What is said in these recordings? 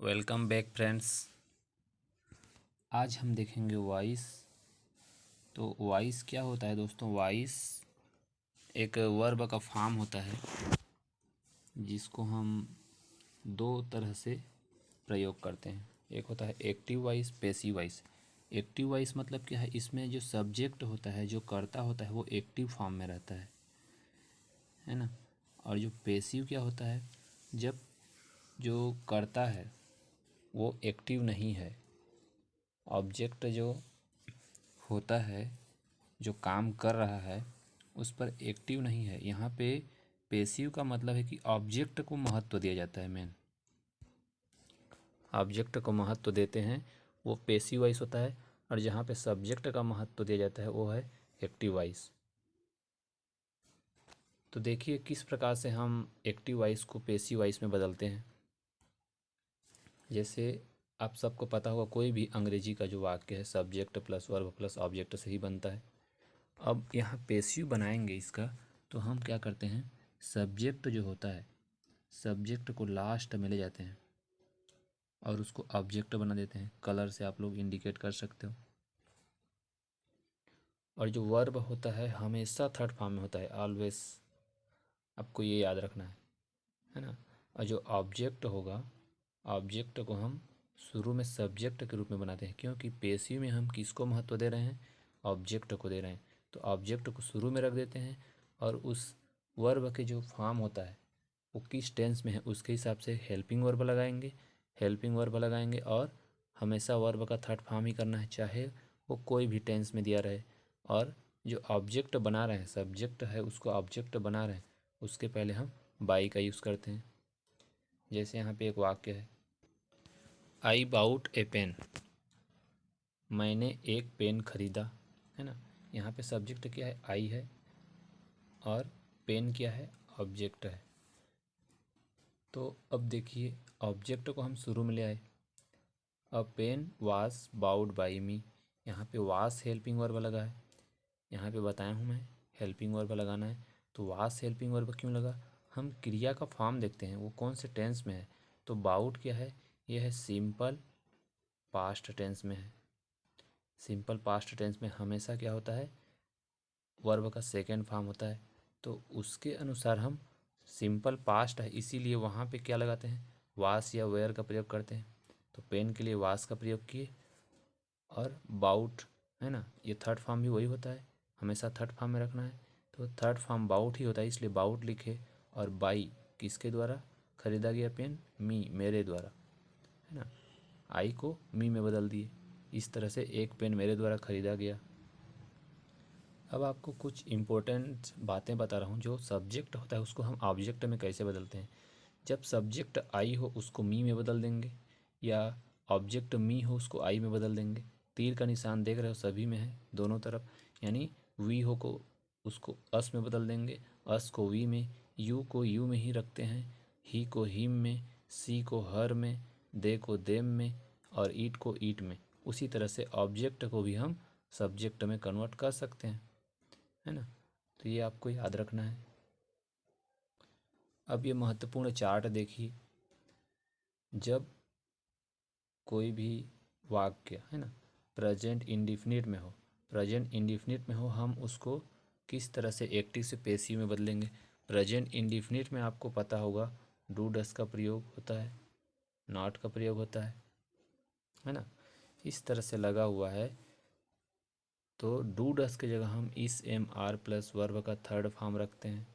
Welcome back friends. आज हम देखेंगे वॉइस। तो वॉइस क्या होता है दोस्तों? वॉइस एक वर्ब का फॉर्म होता है जिसको हम दो तरह से प्रयोग करते हैं। एक होता है active voice, passive voice. Active voice मतलब क्या है? इसमें जो सब्जेक्ट होता है, जो कर्ता होता है, वो एक्टिव फॉर्म में रहता है ना। और जो पैसिव क्या होता है? जब जो कर्ता है वो एक्टिव नहीं है, ऑब्जेक्ट जो होता है, जो काम कर रहा है, उस पर एक्टिव नहीं है। यहाँ पे पैसिव का मतलब है कि ऑब्जेक्ट को महत्व दिया जाता है। मेन ऑब्जेक्ट को महत्व देते हैं, वो पैसिव वॉइस होता है। और जहाँ पे सब्जेक्ट का महत्व दिया जाता है वो है एक्टिव वॉइस। तो देखिए किस प्रकार से हम एक्टिव वॉइस को पैसिव वॉइस में बदलते हैं। जैसे आप सबको पता होगा, कोई भी अंग्रेजी का जो वाक्य है subject plus verb plus object से ही बनता है। अब यहाँ पैसिव बनाएंगे इसका, तो हम क्या करते हैं, सब्जेक्ट जो होता है, सब्जेक्ट को लास्ट में ले जाते हैं और उसको ऑब्जेक्ट बना देते हैं। कलर से आप लोग इंडिकेट कर सकते हो। और जो वर्ब होता है हमेशा थर्ड फॉर्म में होता है, ऑलवेज। आपको ये याद रखना है ना। और जो ऑब्जेक्ट होगा, ऑब्जेक्ट को हम शुरू में सब्जेक्ट के रूप में बनाते हैं, क्योंकि पैसिव में हम किसको महत्व दे रहे हैं? ऑब्जेक्ट को दे रहे हैं। तो ऑब्जेक्ट को शुरू में रख देते हैं और उस वर्ब के जो फॉर्म होता है वो किस टेंस में है उसके हिसाब से हेल्पिंग वर्ब लगाएंगे। हेल्पिंग वर्ब लगाएंगे और हमेशा वर्ब का थर्ड फॉर्म ही करना है, चाहे वो कोई भी टेंस में दिया रहे। और जो ऑब्जेक्ट बना रहे हैं, सब्जेक्ट है उसको ऑब्जेक्ट बना रहे हैं, उसके पहले हम बाई का यूज़ करते हैं। जैसे यहाँ पे एक वाक्य है, आई बाउट ए पेन, मैंने एक पेन खरीदा, है ना। यहाँ पे सब्जेक्ट क्या है? आई है। और पेन क्या है? ऑब्जेक्ट है। तो अब देखिए ऑब्जेक्ट को हम शुरू में ले आए। अ पेन वास बाउड बाई मी, यहाँ पे वास हेल्पिंग वर्ब लगा है। यहाँ पे बताया हूँ मैं, हेल्पिंग वर्ब लगाना है। तो वास हेल्पिंग वर्ब क्यों लगा? हम क्रिया का फॉर्म देखते हैं वो कौन से टेंस में है। तो बाउट क्या है? ये है सिंपल पास्ट टेंस में है। सिंपल पास्ट टेंस में हमेशा क्या होता है? वर्ब का सेकेंड फॉर्म होता है। तो उसके अनुसार हम, सिंपल पास्ट है इसीलिए वहाँ पे क्या लगाते हैं? वास या वेयर का प्रयोग करते हैं। तो पेन के लिए वास का प्रयोग किए। और बाउट है ना, ये थर्ड फॉर्म भी वही होता है, हमेशा थर्ड फॉर्म में रखना है। तो थर्ड फॉर्म बाउट ही होता है, इसलिए बाउट लिखे। और बाई किसके द्वारा खरीदा गया पेन? मी, मेरे द्वारा, है ना। आई को मी में बदल दिए। इस तरह से एक पेन मेरे द्वारा खरीदा गया। अब आपको कुछ इम्पोर्टेंट बातें बता रहा हूँ। जो सब्जेक्ट होता है उसको हम ऑब्जेक्ट में कैसे बदलते हैं। जब सब्जेक्ट आई हो उसको मी में बदल देंगे, या ऑब्जेक्ट मी हो उसको आई में बदल देंगे। तीर का निशान देख रहे हो, सभी में है, दोनों तरफ। यानी वी हो को उसको अस में बदल देंगे, अस को वी में, यू को यू में ही रखते हैं, ही को हिम में, सी को हर में, दे को देम में, और ईट को ईट में। उसी तरह से ऑब्जेक्ट को भी हम सब्जेक्ट में कन्वर्ट कर सकते हैं, है ना। तो ये आपको याद रखना है। अब ये महत्वपूर्ण चार्ट देखिए। जब कोई भी वाक्य, है ना, प्रेजेंट इंडिफिनिट में हो, प्रेजेंट इंडिफिनिट में हो, हम उसको किस तरह से एक्टिव से पैसिव में बदलेंगे। प्रेजेंट इंडिफिनिट में आपको पता होगा डू डस का प्रयोग होता है, नॉट का प्रयोग होता है ना। इस तरह से लगा हुआ है। तो डू डस की जगह हम इस एम आर प्लस वर्ब का थर्ड फॉर्म रखते हैं।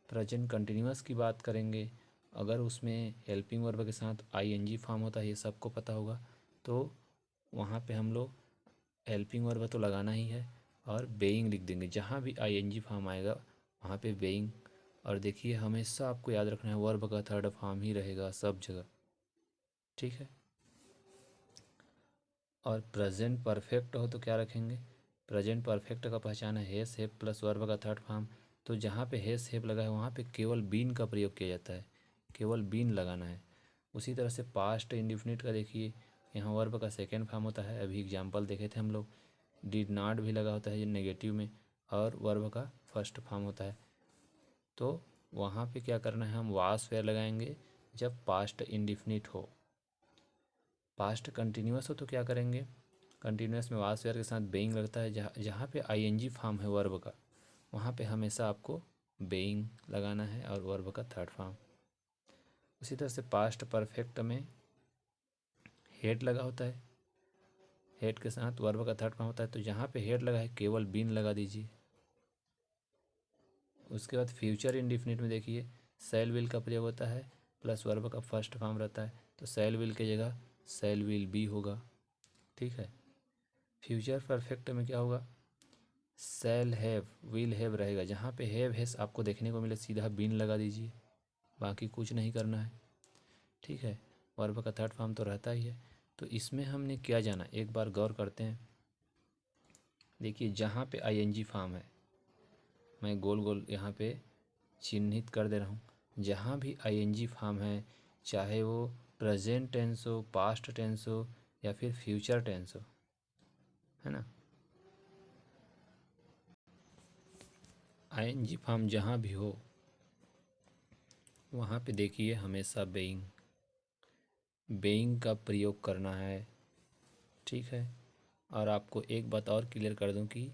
प्रेजेंट कंटिन्यूअस की बात करेंगे, अगर उसमें हेल्पिंग वर्ब के साथ आईएनजी फॉर्म होता है, ये सबको पता होगा। तो वहाँ पे हम लोग हेल्पिंग वर्ब तो लगाना ही है और बेइंग लिख देंगे। जहाँ भी आईएनजी फॉर्म आएगा वहाँ पे बेइंग। और देखिए हमेशा आपको याद रखना है वर्ब का थर्ड फॉर्म ही रहेगा सब जगह, ठीक है। और प्रेजेंट परफेक्ट हो तो क्या रखेंगे? प्रेजेंट परफेक्ट का पहचान है हेस हेप प्लस वर्ब का थर्ड फॉर्म। तो जहाँ पे हेस हेप लगा है वहाँ पे केवल बीन का प्रयोग किया जाता है, केवल बीन लगाना है। उसी तरह से पास्ट इंडिफिनिट का देखिए, यहाँ वर्ब का सेकेंड फॉर्म होता है, अभी एग्जाम्पल देखे थे हम लोग। डिड नॉट भी लगा होता है ये नेगेटिव में, और वर्ब का फर्स्ट फॉर्म होता है। तो वहाँ पे क्या करना है, हम वास वेयर लगाएंगे जब पास्ट इंडिफिनिट हो, पास्ट कंटिन्यूस हो तो क्या करेंगे, कंटिन्यूस में वास वेयर के साथ बेइंग लगता है। जहाँ जहाँ पे आईएनजी फॉर्म है वर्ब का, वहाँ पे हमेशा आपको बेइंग लगाना है और वर्ब का थर्ड फॉर्म। उसी तरह से पास्ट परफेक्ट में हेड लगा होता है, हेड के साथ वर्ब का थर्ड फॉर्म होता है, तो जहाँ पे हेड लगा है केवल बीन लगा दीजिए। उसके बाद फ्यूचर इंडिफिनिट में देखिए सेल विल का प्रयोग होता है प्लस वर्ब का फर्स्ट फॉर्म रहता है, तो सेल विल की जगह सेल विल बी होगा। ठीक है। फ्यूचर परफेक्ट में क्या होगा, सेल हैव विल हैव रहेगा, जहाँ पे हैव हैस आपको देखने को मिले सीधा बीन लगा दीजिए, बाकी कुछ नहीं करना है। ठीक है। वर्ब का थर्ड फॉर्म तो रहता ही है। तो इसमें हमने क्या जाना, एक बार गौर करते हैं। देखिए जहाँ पे आईएनजी फॉर्म है, मैं गोल गोल यहाँ पे चिन्हित कर दे रहा हूँ, जहाँ भी आईएनजी फॉर्म है, चाहे वो प्रेजेंट टेंस हो, पास्ट टेंस हो या फिर फ्यूचर टेंस हो, है ना, आईएनजी फॉर्म जहाँ भी हो वहाँ पे देखिए हमेशा बेइंग का प्रयोग करना है। ठीक है। और आपको एक बात और क्लियर कर दूं कि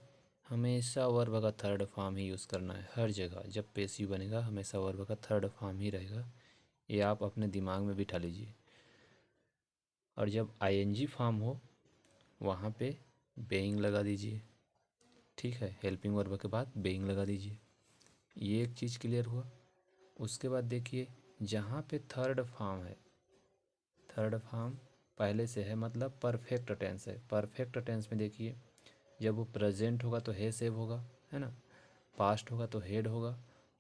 हमेशा वर्ब का थर्ड फॉर्म ही यूज़ करना है हर जगह। जब पेशिव बनेगा हमेशा वर्ब का थर्ड फॉर्म ही रहेगा, ये आप अपने दिमाग में बिठा लीजिए। और जब आईएनजी फॉर्म हो वहाँ पे बेइंग लगा दीजिए। ठीक है। हेल्पिंग वर्ब के बाद बेइंग लगा दीजिए। ये एक चीज़ क्लियर हुआ। उसके बाद देखिए जहाँ पे थर्ड फॉर्म है, थर्ड फॉर्म पहले से है मतलब परफेक्ट टेंस है। परफेक्ट टेंस में देखिए जब वो प्रेजेंट होगा तो है सेव होगा, है ना, पास्ट होगा तो हेड होगा,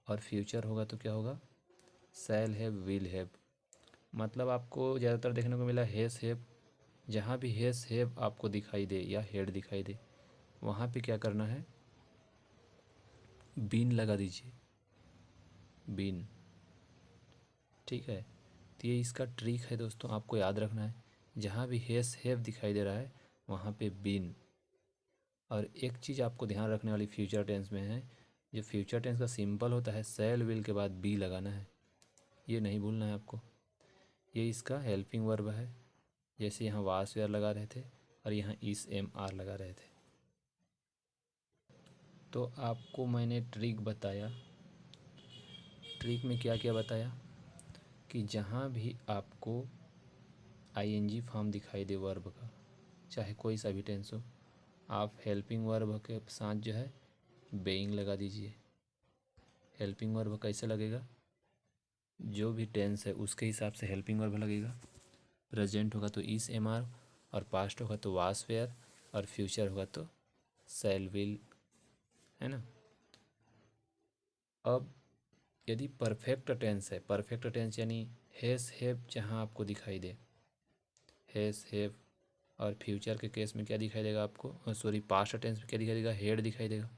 और फ्यूचर होगा तो क्या होगा, शैल हैव विल हैव। मतलब आपको ज़्यादातर देखने को मिला हैज़ हैव, जहाँ भी हैज़ हैव आपको दिखाई दे या हेड दिखाई दे वहाँ पे क्या करना है, बीन लगा दीजिए, बीन। ठीक है। तो ये इसका ट्रिक है दोस्तों, आपको याद रखना है। जहाँ भी हैज़ हैव दिखाई दे रहा है वहाँ पे बीन। और एक चीज़ आपको ध्यान रखने वाली फ्यूचर टेंस में है, जो फ्यूचर टेंस का सिंपल होता है शैल विल के बाद बी लगाना है, ये नहीं भूलना है आपको। ये इसका हेल्पिंग वर्ब है, जैसे यहाँ वास वेयर लगा रहे थे और यहाँ इस एम आर लगा रहे थे। तो आपको मैंने ट्रिक बताया। ट्रिक में क्या क्या बताया कि जहाँ भी आपको आईएनजी फॉर्म दिखाई दे वर्ब का, चाहे कोई सा भी टेंस हो, आप हेल्पिंग वर्ब के साथ जो है बेइंग लगा दीजिए। हेल्पिंग वर्ब कैसे लगेगा, जो भी टेंस है उसके हिसाब से हेल्पिंग वर्ब लगेगा। प्रेजेंट होगा तो इस एम आर, और पास्ट होगा तो वास वेयर, और फ्यूचर होगा तो शैल विल, है ना। अब यदि परफेक्ट टेंस है, परफेक्ट टेंस यानी हैज़ हैव जहाँ आपको दिखाई दे, हैज़ हैव, और फ्यूचर के केस में क्या दिखाई देगा आपको, सॉरी पास्ट टेंस में क्या दिखाई देगा, हेड दिखाई देगा।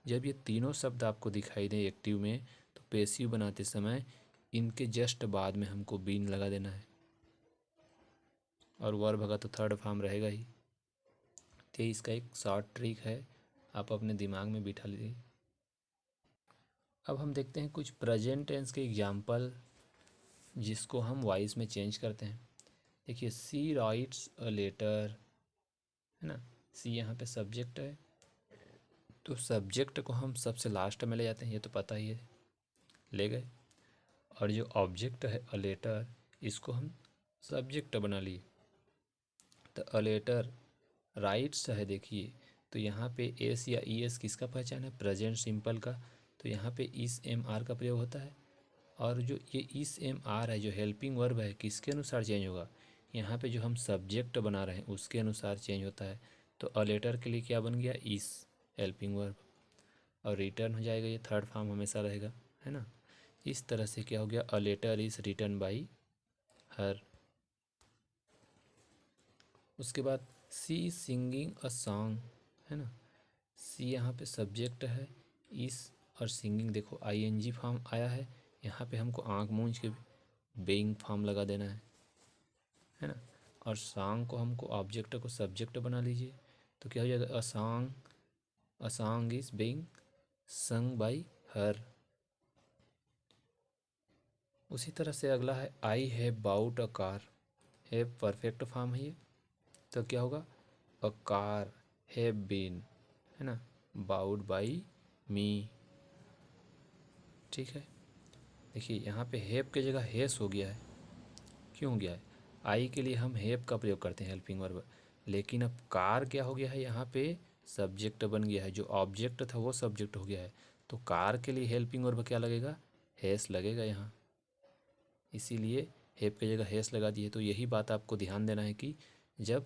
जब ये तीनों शब्द आपको दिखाई दें एक्टिव में, तो पेसिव बनाते समय इनके जस्ट बाद में हमको बीन लगा देना है, और वर्ब का तो थर्ड फॉर्म रहेगा ही। तो इसका एक शॉर्ट ट्रिक है, आप अपने दिमाग में बिठा लीजिए। अब हम देखते हैं कुछ प्रेजेंट टेंस के एग्जाम्पल जिसको हम वॉइस में चेंज करते हैं। देखिए सी राइट्स अ लेटर, है ना, सी यहाँ पे सब्जेक्ट है, तो सब्जेक्ट को हम सबसे लास्ट में ले जाते हैं, ये तो पता ही है, ले गए। और जो ऑब्जेक्ट है अ लेटर, इसको हम सब्जेक्ट बना लिए। तो अ लेटर राइट्स है, देखिए तो यहाँ पे एस या ई एस किसका पहचान है, प्रेजेंट सिंपल का, तो यहाँ पे इस एम आर का प्रयोग होता है। और जो ये इस एम आर है जो हेल्पिंग वर्ब है, किसके अनुसार चेंज होगा, यहाँ पे जो हम सब्जेक्ट बना रहे हैं उसके अनुसार चेंज होता है। तो अ लेटर के लिए क्या बन गया, इस हेल्पिंग वर्ब, और रिटर्न हो जाएगा, ये थर्ड फॉर्म हमेशा रहेगा, है ना। इस तरह से क्या हो गया, a letter is written by her. उसके बाद सी सिंगिंग अ सॉन्ग, है ना, सी यहाँ पे सब्जेक्ट है, इस और सिंगिंग देखो आईएनजी फॉर्म आया है, यहाँ पे हमको आँख मूंझ के बेइंग फॉर्म लगा देना है ना। और सॉन्ग को हमको ऑब्जेक्ट को सब्जेक्ट बना लीजिए, तो क्या हो जाएगा, a song is being sung by her. उसी तरह से अगला है I have bought a car, have perfect form है ये, तो क्या होगा, अ कार हैव बीन, है ना, बाउड बाई मी। ठीक है, देखिए यहाँ पे हैव की जगह हैस हो गया है, क्यों हो गया है, आई के लिए हम हैव का प्रयोग करते हैं हेल्पिंग वर्ब, लेकिन अब कार क्या हो गया है, यहाँ पे सब्जेक्ट बन गया है, जो ऑब्जेक्ट था वो सब्जेक्ट हो गया है, तो कार के लिए हेल्पिंग वर्ब क्या लगेगा, हैस लगेगा यहाँ, इसीलिए हैव की जगह हैस लगा दिए। तो यही बात आपको ध्यान देना है कि जब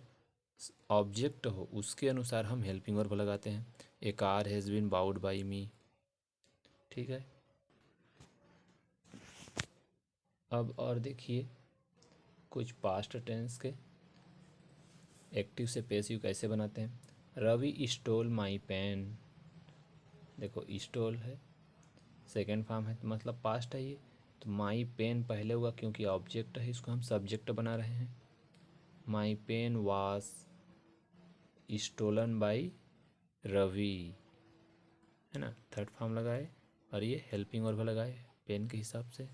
ऑब्जेक्ट हो उसके अनुसार हम हेल्पिंग वर्ब लगाते हैं। A car has been bought by me. ठीक है, अब और देखिए कुछ पास्ट टेंस के एक्टिव से पैसिव कैसे बनाते हैं। रवि स्टोल माई पेन, देखो स्टोल है, सेकेंड फॉर्म है, तो मतलब पास्ट है ये, तो माई पेन पहले हुआ क्योंकि ऑब्जेक्ट है, इसको हम सब्जेक्ट बना रहे हैं। My pen was stolen by Ravi, है ना, थर्ड फॉर्म लगाए और ये हेल्पिंग वर्ब लगाए पेन के हिसाब से।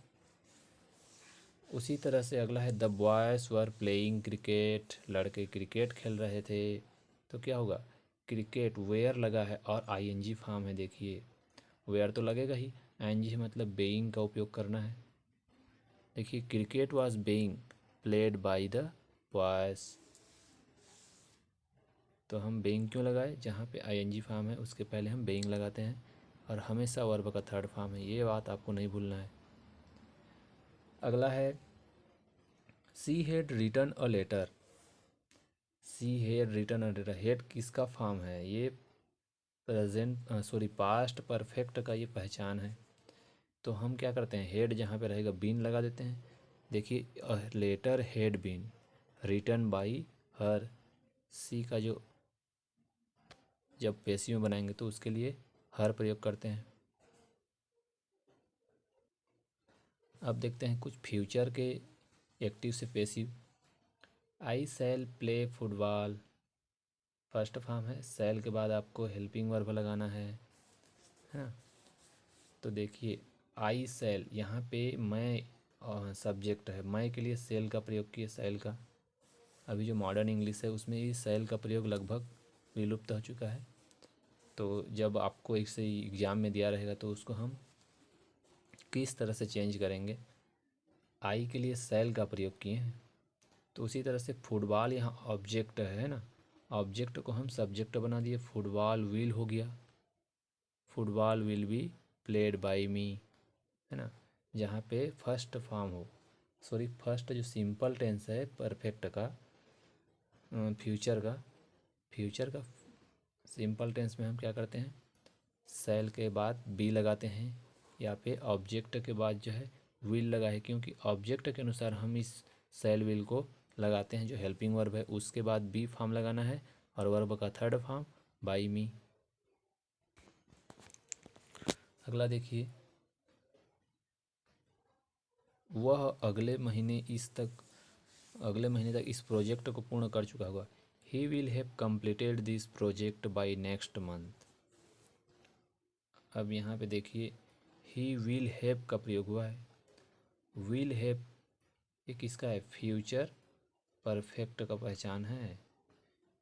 उसी तरह से अगला है the boys were playing cricket, लड़के क्रिकेट खेल रहे थे, तो क्या होगा, क्रिकेट वेयर लगा है और आईएनजी फॉर्म है, देखिए वेयर तो लगेगा ही, आईएनजी मतलब बेइंग का उपयोग करना है। देखिए cricket was being played by the boys, तो हम बेइंग क्यों लगाए, जहाँ पे आईएनजी फॉर्म है उसके पहले हम बेइंग लगाते हैं, और हमेशा वर्ब का थर्ड फॉर्म है, ये बात आपको नहीं भूलना है। अगला है she had written a letter, she had written a letter, had किसका फॉर्म है, ये प्रेजेंट पास्ट परफेक्ट का ये पहचान है, तो हम क्या करते हैं, हेड जहाँ पे रहेगा बीन लगा देते हैं। देखिए letter had been written by her, सी का जो जब पेशी में बनाएंगे तो उसके लिए हर प्रयोग करते हैं। अब देखते हैं कुछ फ्यूचर के एक्टिव से पेसिव। आई शैल प्ले फुटबॉल, फर्स्ट फॉर्म है, शैल के बाद आपको हेल्पिंग वर्ब लगाना है ना। तो देखिए आई शैल, यहाँ पे मैं सब्जेक्ट है, मैं के लिए सेल का प्रयोग किए, शैल का, अभी जो मॉडर्न इंग्लिश है उसमें ही शैल का प्रयोग लगभग विलुप्त हो चुका है, तो जब आपको एक से एग्ज़ाम में दिया रहेगा तो उसको हम किस तरह से चेंज करेंगे, आई के लिए शैल का प्रयोग किए हैं। तो उसी तरह से फुटबॉल यहाँ ऑब्जेक्ट है ना, ऑब्जेक्ट को हम सब्जेक्ट बना दिए, फुटबॉल विल हो गया, football will be played by me, है ना, जहाँ पे फर्स्ट फॉर्म हो, फर्स्ट जो सिंपल टेंस है परफेक्ट का, फ्यूचर का सिंपल टेंस में हम क्या करते हैं, शैल के बाद बी लगाते हैं, या पे ऑब्जेक्ट के बाद जो है विल लगा है, क्योंकि ऑब्जेक्ट के अनुसार हम इस शैल विल को लगाते हैं, जो हेल्पिंग वर्ब है उसके बाद बी फॉर्म लगाना है, और वर्ब का थर्ड फॉर्म बाई मी। अगला देखिए, वह अगले महीने तक इस प्रोजेक्ट को पूर्ण कर चुका होगा। ही will have completed this project by next month. अब यहाँ पे देखिए ही विल हैव का प्रयोग हुआ है, विल हैव ये किसका है, फ्यूचर परफेक्ट का पहचान है,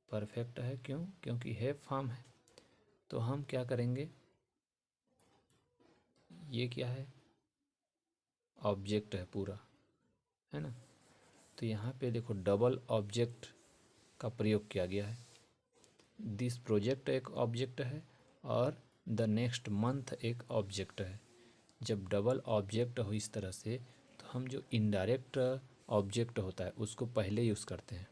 परफेक्ट है क्यों, क्योंकि हैव फॉर्म है, तो हम क्या करेंगे, ये क्या है, ऑब्जेक्ट है पूरा, है ना, तो यहाँ पे देखो डबल ऑब्जेक्ट का प्रयोग किया गया है, दिस प्रोजेक्ट एक ऑब्जेक्ट है और द नेक्स्ट मंथ एक ऑब्जेक्ट है। जब डबल ऑब्जेक्ट हो इस तरह से, तो हम जो इनडायरेक्ट ऑब्जेक्ट होता है उसको पहले यूज़ करते हैं,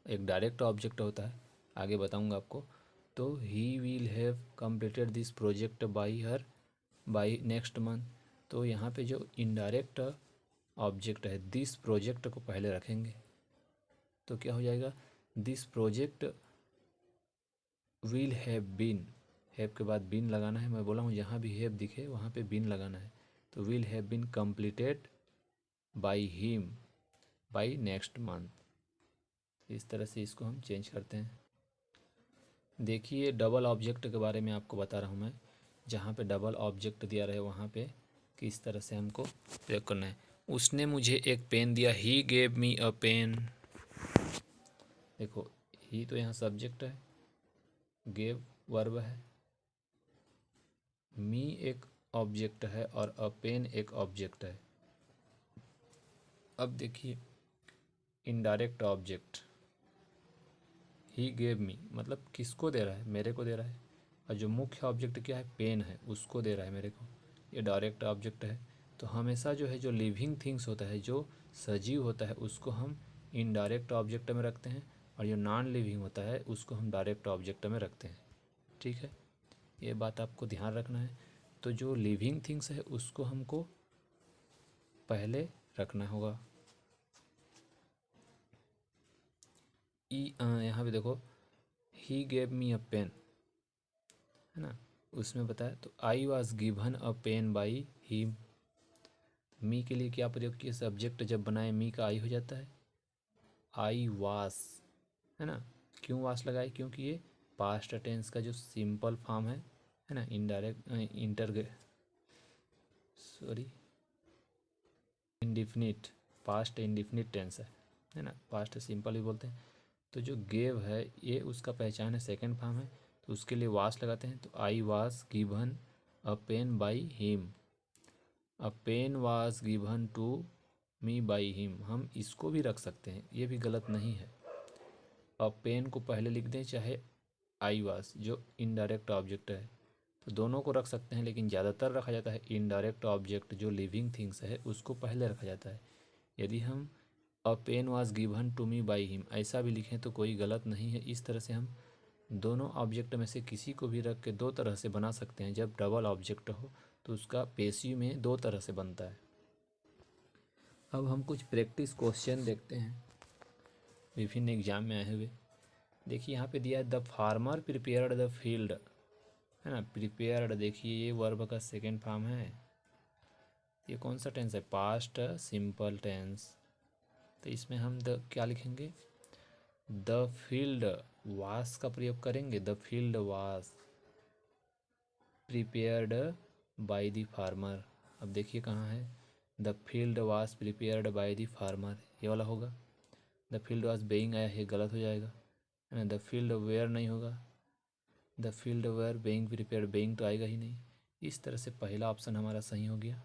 एक डायरेक्ट ऑब्जेक्ट होता है, आगे बताऊंगा आपको। तो he will have completed this project by next month, तो यहाँ पे जो इनडायरेक्ट ऑब्जेक्ट है दिस प्रोजेक्ट को पहले रखेंगे, तो क्या हो जाएगा, this project will have been, have के बाद बीन लगाना है, मैं बोला हूँ जहाँ भी हैव दिखे वहाँ पे बीन लगाना है, तो will have been completed by him by next month, इस तरह से इसको हम चेंज करते हैं। देखिए डबल ऑब्जेक्ट के बारे में आपको बता रहा हूँ मैं, जहाँ पे डबल ऑब्जेक्ट दिया रहे वहाँ पे किस तरह से हमको प्रयोग करना है। उसने मुझे एक पेन दिया, he gave me a pen. देखो ही तो यहाँ सब्जेक्ट है, गेव वर्ब है, मी एक ऑब्जेक्ट है और अ पेन एक ऑब्जेक्ट है। अब देखिए indirect object, he gave me मतलब किसको दे रहा है, मेरे को दे रहा है, और जो मुख्य ऑब्जेक्ट क्या है, पेन है, उसको दे रहा है मेरे को। ये डायरेक्ट ऑब्जेक्ट है। तो हमेशा जो है, जो लिविंग थिंग्स होता है, जो सजीव होता है, उसको हम इनडायरेक्ट ऑब्जेक्ट में रखते हैं, और जो नॉन लिविंग होता है उसको हम डायरेक्ट ऑब्जेक्ट में रखते हैं। ठीक है, ये बात आपको ध्यान रखना है। तो जो लिविंग थिंग्स है उसको हमको पहले रखना होगा। यहाँ पे देखो, he gave me a pen, है ना, उसमें बताया तो I was given a pen by him. Me के लिए क्या प्रयोग किया, सब्जेक्ट जब बनाए मी का आई हो जाता है, आई वास, है ना। क्यों वास लगाए, क्योंकि ये पास्ट टेंस का जो सिंपल फॉर्म है ना, indirect sorry indefinite, past indefinite tense है ना, पास्ट सिंपल ही बोलते हैं। तो जो गेव है ये उसका पहचान है, सेकंड फॉर्म है, तो उसके लिए वास लगाते हैं। तो I was given a pen by him, a pen was given to me by him, हम इसको भी रख सकते हैं, ये भी गलत नहीं है। अ पेन को पहले लिख दें, चाहे आई वास जो इनडायरेक्ट ऑब्जेक्ट है, तो दोनों को रख सकते हैं, लेकिन ज़्यादातर रखा जाता है इनडायरेक्ट ऑब्जेक्ट जो लिविंग थिंग्स है उसको पहले रखा जाता है। यदि हम a pen was given to me by him ऐसा भी लिखें तो कोई गलत नहीं है। इस तरह से हम दोनों ऑब्जेक्ट में से किसी को भी रख के दो तरह से बना सकते हैं। जब डबल ऑब्जेक्ट हो तो उसका पेशिव में दो तरह से बनता है। अब हम कुछ प्रैक्टिस क्वेश्चन देखते हैं विभिन्न एग्जाम में आए हुए। देखिए यहाँ पे दिया है the farmer prepared the field, है ना। प्रिपेयर्ड देखिए ये वर्ब का सेकेंड फॉर्म है। ये कौन सा टेंस है, पास्ट सिंपल टेंस। तो इसमें हम द क्या लिखेंगे, द फील्ड वास का प्रयोग करेंगे, द फील्ड वास प्रिपेयर्ड बाय द फार्मर। अब देखिए कहाँ है, द फील्ड वास प्रिपेयर्ड बाय द फार्मर, ये वाला होगा। द फील्ड वास बेइंग आया है, गलत हो जाएगा, है ना। द फील्ड वेयर नहीं होगा, the field were being prepared, being तो आएगा ही नहीं। इस तरह से पहला ऑप्शन हमारा सही हो गया।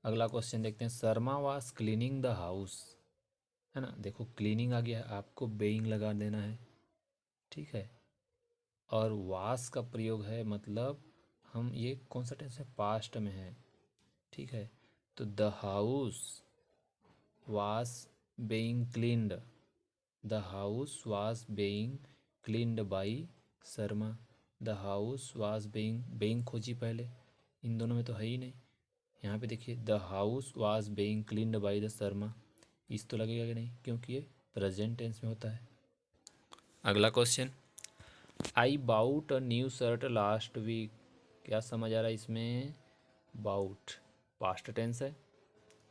अगला क्वेश्चन देखते हैं, शर्मा वास क्लीनिंग द हाउस, है ना। देखो क्लीनिंग आ गया है, आपको बेइंग लगा देना है, ठीक है। और वास का प्रयोग है, मतलब हम ये कौन सा टेंस है, पास्ट में है, ठीक है। तो द हाउस वास being cleaned, the house was being cleaned by Sharma, the house was being, being खोजी पहले, इन दोनों में तो है ही नहीं। यहाँ पे देखिए the house was being cleaned by the Sharma, इस तो लगेगा कि नहीं, क्योंकि ये प्रेजेंट टेंस में होता है। अगला question, I bought a new shirt last week, क्या समझ आ रहा है इसमें, बाउट पास्ट टेंस है,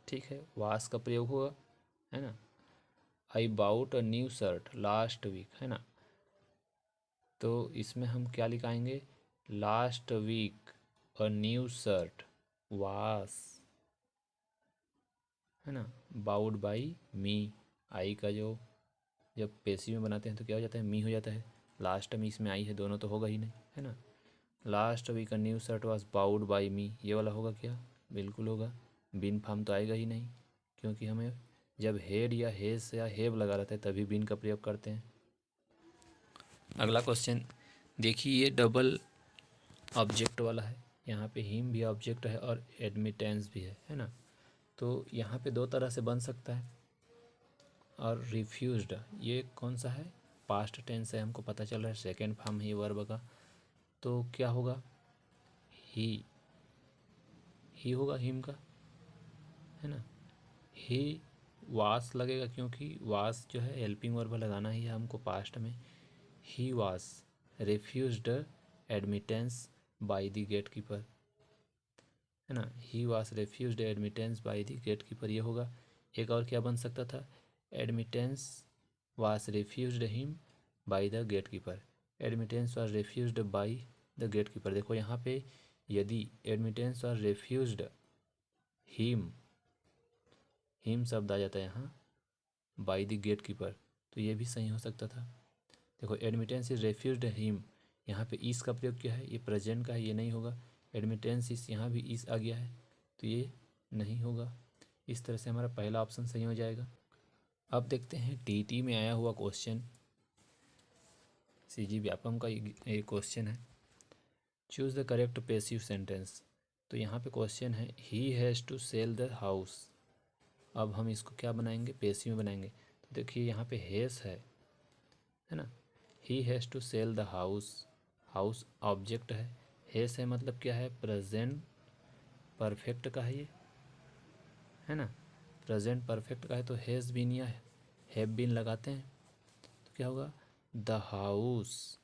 ठीक है, वास का प्रयोग हुआ, है ना। I bought a new shirt last week, है ना। तो इसमें हम क्या लिखाएंगे, last week a new shirt was, है ना, बाउड बाई मी। आई का जो जब पेशी में बनाते हैं तो क्या हो जाता है, मी हो जाता है। लास्ट में इसमें आई है, दोनों तो होगा ही नहीं, है ना। Last week a new shirt was bought by me, ये वाला होगा क्या, बिल्कुल होगा। बिन फॉर्म तो आएगा ही नहीं, क्योंकि हमें जब हेड या हेज या हेव लगा रहता है तभी बिन का प्रयोग करते हैं। अगला क्वेश्चन देखिए, ये डबल ऑब्जेक्ट वाला है, यहाँ पे हिम भी ऑब्जेक्ट है और एडमिटेंस भी है ना। तो यहाँ पे दो तरह से बन सकता है। और रिफ्यूज्ड ये कौन सा है, पास्ट टेंस है, हमको पता चल रहा है, सेकेंड फॉर्म है वर्ब का। तो क्या होगा, ही होगा हिम का, है ना। ही वास लगेगा, क्योंकि वास जो है हेल्पिंग वर्ब लगाना ही है हमको पास्ट में। He was refused admittance by the gatekeeper, है ना। He was refused admittance by the gatekeeper, ये होगा। एक और क्या बन सकता था, admittance was refused him by the gatekeeper, admittance was refused by the gatekeeper. देखो यहाँ पे यदि admittance was refused him, him शब्द आ जाता है यहाँ बाई द गेट कीपर, तो ये भी सही हो सकता था। देखो एडमिटेंस इज रेफ्यूज्ड हिम, यहाँ पे इस का प्रयोग किया है, ये प्रेजेंट का है, ये नहीं होगा। एडमिटेंस इस, यहाँ भी इस आ गया है, तो ये नहीं होगा। इस तरह से हमारा पहला ऑप्शन सही हो जाएगा। अब देखते हैं टीटी में आया हुआ क्वेश्चन, सीजी व्यापम का ये क्वेश्चन है। Choose the correct passive sentence. तो यहाँ पे क्वेश्चन है he has to sell the house. अब हम इसको क्या बनाएंगे, पैसिव में बनाएंगे। तो देखिए यहाँ पे हैज़ है ना, he has to sell the house, house object has है मतलब क्या है, प्रेजेंट परफेक्ट का है ये, है ना, प्रेजेंट परफेक्ट का है, तो हैज़ बीन या हैव बीन लगाते हैं, तो क्या होगा, the house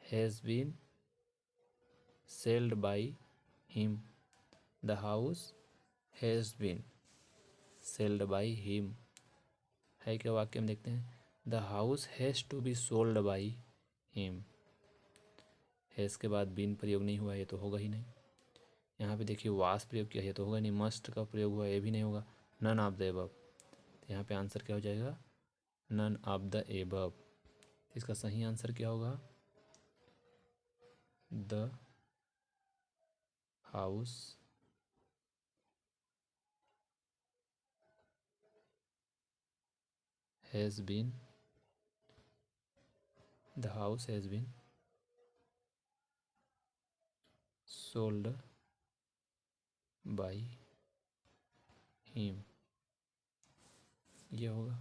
has been selled by him, the house has been selled by him, है क्या वाक्य में देखते हैं, the house has to be sold by him, has के बाद बीन प्रयोग नहीं हुआ, ये तो होगा ही नहीं। यहाँ पे देखिए वास प्रयोग किया, ये तो होगा नहीं। मस्ट का प्रयोग हुआ, ये भी नहीं होगा। नन ऑफ द एबव, तो यहाँ पे आंसर क्या हो जाएगा, नन ऑफ द एबव। इसका सही आंसर क्या होगा, the house has been, the house has been sold by him, ये होगा।